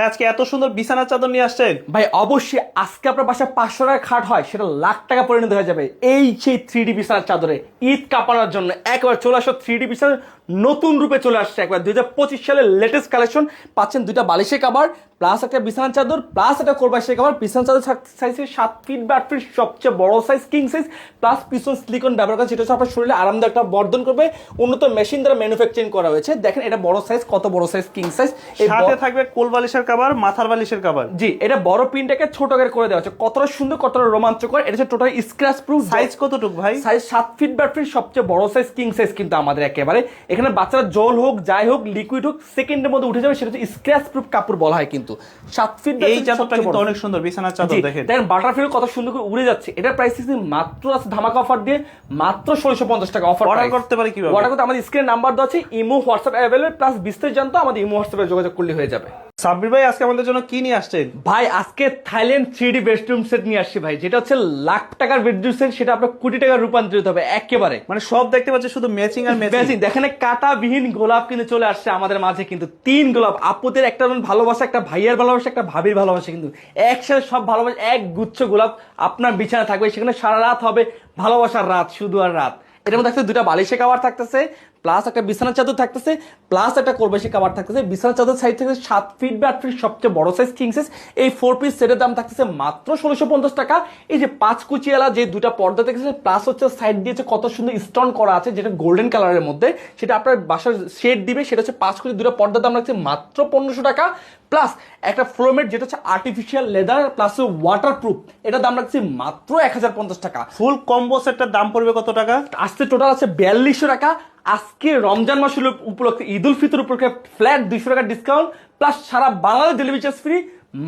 আজকে এত সুন্দর বিছানার চাদর নিয়ে আসছেন ভাই অবশ্যই আজকে আপনার বাসায় 500 টাকা খাট হয় সেটা লাখ টাকা পরিণত হয়ে যাবে এই সেই 3D বিছানার চাদরে ঈদ কাপানোর জন্য একবার চলে আসো 3D বিছানার নতুন রূপে চলে আসছে একবার 2025 সালের লেটেস্ট কালেকশন পাচ্ছেন দুইটা বালিশের কভার প্লাস একটা বিছানার চাদর প্লাস একটা কোরবাশের কভার বিছানার চাদর সাইজ 7 ফিট বা 8 ফিট সবচেয়ে বড় সাইজ কিং সাইজ প্লাস পিছন সিলিকন ব্যবহার করা যেটা হচ্ছে আপনার শরীরে আরামদায়ক একটা বর্ধন করবে উন্নত মেশিন দ্বারা ম্যানুফ্যাকচারিং করা হয়েছে দেখেন এটা বড় সাইজ কত বড় সাইজ কিং সাইজ সাথে থাকবে কোল বালিশের কভার মাথার বালিশের কভার জি এটা বড় প্রিন্টটাকে ছোট করে করে দেওয়া হচ্ছে কতটা সুন্দর কতটা রোমাঞ্চকর এটা হচ্ছে টোটাল স্ক্র্যাচ প্রুফ সাইজ কতটুকু ভাই সাইজ 7 ফিট বা 8 ফিট সবচেয়ে বড় সাইজ কিং সাইজ কিন্তু আমাদের একেবারে এখানে বাচ্চারা জল হোক যাই হোক লিকুইড হোক সেকেন্ডের মধ্যে উঠে যাবে সেটা হচ্ছে স্ক্র্যাচ প্রুফ কাপড় বলা হয় কিন্তু 7 ফিট এই চাদরটা কিন্তু অনেক সুন্দর বিছানার চাদর দেখেন বাটারফ্লাই কত সুন্দর করে উড়ে যাচ্ছে এটার প্রাইস কিন্তু মাত্র আছে ধামাকা অফার দিয়ে মাত্র 1650 টাকা অফার অর্ডার করতে পারি কিভাবে অর্ডার করতে আমাদের স্ক্রিনে নাম্বার দেওয়া আছে ইমো হোয়াটসঅ্যাপ अवेलेबल প্লাস বিস্তারিত জানতে আমাদের ইমো হোয়াটসঅ্যাপে যোগাযোগ করলে হয়ে যাবে সাব্বির ভাই আজকে আমাদের জন্য কি নিয়ে আসছেন ভাই আজকে থাইল্যান্ড 3D বেডরুম সেট নিয়ে আসছি ভাই যেটা হচ্ছে লাখ টাকার বেডরুম সেট সেটা আপনার কোটি টাকার রূপান্তরিত হবে একেবারে মানে সব দেখতে পাচ্ছি শুধু ম্যাচিং আর ম্যাচিং দেখেন কাটাবিহীন গোলাপ কিন্তু চলে আসছে আমাদের মাঝে কিন্তু 3 গোলাপ আপুদের একটা ভালোবাসা একটা ভাইয়ের ভালোবাসা একটা ভাবির ভালোবাসা কিন্তু একসাথে সব ভালোবাসা এক গুচ্ছ গোলাপ আপনার বিছানা থাকবে সেখানে সারা রাত হবে ভালোবাসার রাত শুধু আর রাত এটার মধ্যে দুটা বালিশের কভার থাকতেছে প্লাস একটা বিছানার চাদর থাকতেছে প্লাস একটা কোরবাশি কভার থাকতেছে বিছানার চাদর সাইজ থেকে 7 ফিট বা 8 ফিট সবচেয়ে বড় সাইজ কিং সাইজ এই 4 পিস সেটের দাম থাকতেছে মাত্র 1650 টাকা এই যে 5 কুচিওয়ালা যে দুটা পর্দা থাকতেছে প্লাস হচ্ছে সাইড দিয়েছে কত সুন্দর স্টোন করা আছে যেটা গোল্ডেন কালারের মধ্যে সেটা আপনার বাসার শেড দিবে সেটা হচ্ছে 5 কুচি দুটো পর্দার দাম রাখছে মাত্র 1500 টাকা প্লাস একটা ফ্লোরমেট যেটা হচ্ছে আর্টিফিশিয়াল লেদার প্লাস ওয়াটারপ্রুফ এটা দাম রাখছে মাত্র 1050 টাকা ফুল কম্বো সেটটার দাম পড়বে কত টাকা আসছে টোটাল আছে 4200 টাকা আজকে রমজান মাসের উপলক্ষে ঈদ উল ফিতর উপলক্ষে ফ্ল্যাট 200 টাকা ডিসকাউন্ট প্লাস সারা বাংলাদেশ ডেলিভারি চার্জ ফ্রি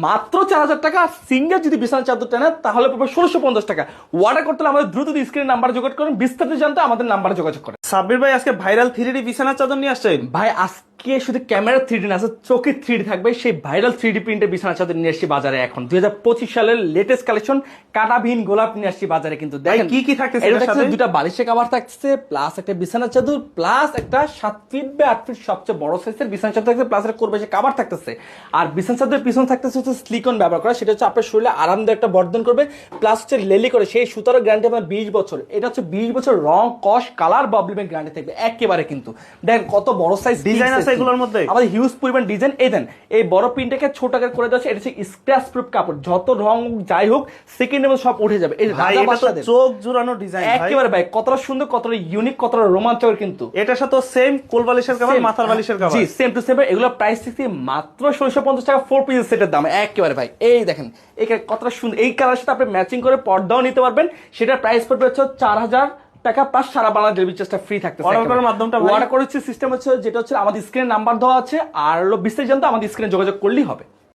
মাত্র 4000 টাকা সিঙ্গেল যদি বিছানা চাদর টানেন তাহলে পাবে 1650 টাকা অর্ডার করতে হলে আমাদের দ্রুত স্ক্রিনে নাম্বার যোগাযোগ করেন বিস্তারিত জানতে আমাদের নাম্বারে যোগাযোগ করেন সাব্বির ভাই আজকে ভাইরাল 3D বিছানার চাদর নিয়ে আসছেন ভাই আজকে শুধু ক্যামেরা 3D না আছে চোখে 3D থাকবে সেই ভাইরাল 3D প্রিন্টের বিছানা চাদর নিয়ে আসছি বাজারে এখন 2025 সালের লেটেস্ট কালেকশন কাটাবিহীন গোলাপ নিয়ে আসছি বাজারে কিন্তু দেখেন কি কি থাকতেছে এর সাথে দুটো বালিশের কভার থাকছে প্লাস একটা বিছানা চাদর প্লাস একটা 7 ফিট বা 8 ফিট সবচেয়ে বড় সাইজের বিছানা চাদর থাকছে প্লাস একটা কোরবাশি কভার থাকতেছে আর বিছানা চাদরের পিছনে থাকতেছে হচ্ছে সিলিকন ব্যবহার করা সেটা হচ্ছে আপনার শরীরে আরামদায়ক একটা বর্ধন করবে প্লাস হচ্ছে লেলি করে সেই সুতার গ্যারান্টি আপনার 20 বছর এটা হচ্ছে 20 বছর রং কস কালার প্রবলেমের গ্যারান্টি থাকবে একেবারে কিন্তু দেখেন কত বড় সাইজ ডিজাইন আছে এগুলোর মধ্যে আমাদের হিউজ পরিমাণ ডিজাইন এই দেন এই বড় প্রিন্টটাকে ছোট আকার করে দেওয়া এটা হচ্ছে স্ক্র্যাচ প্রুফ কাপড় যত রং যাই হোক সেকেন্ডের মধ্যে সব উঠে যাবে এই ভাই এটা তো চোখ জুড়ানো ডিজাইন ভাই একেবারে ভাই কতটা সুন্দর কতটা ইউনিক কতটা রোমাঞ্চকর কিন্তু এটার সাথে সেম কোল বালিশের কভার মাথার বালিশের cover G same to same এগুলো প্রাইস থাকছে মাত্র 1650 টাকা 4 পিস সেটের দাম একেবারে ভাই এই দেখেন এই কতটা সুন্দর এই কালারের সাথে আপনি ম্যাচিং করে পর্দাও নিতে পারবেন সেটার প্রাইস পড়বে হচ্ছে 4000 টাকা প্লাস সারা বাংলা ডেলিভারি চার্জটা ফ্রি থাকতেছে অর্ডার করার মাধ্যমটা অর্ডার করার সিস্টেম হচ্ছে যেটা হচ্ছে আমাদের স্ক্রিনে নাম্বার দেওয়া আছে আর বিস্তারিত জানতে আমাদের স্ক্রিনে যোগাযোগ করলেই হবে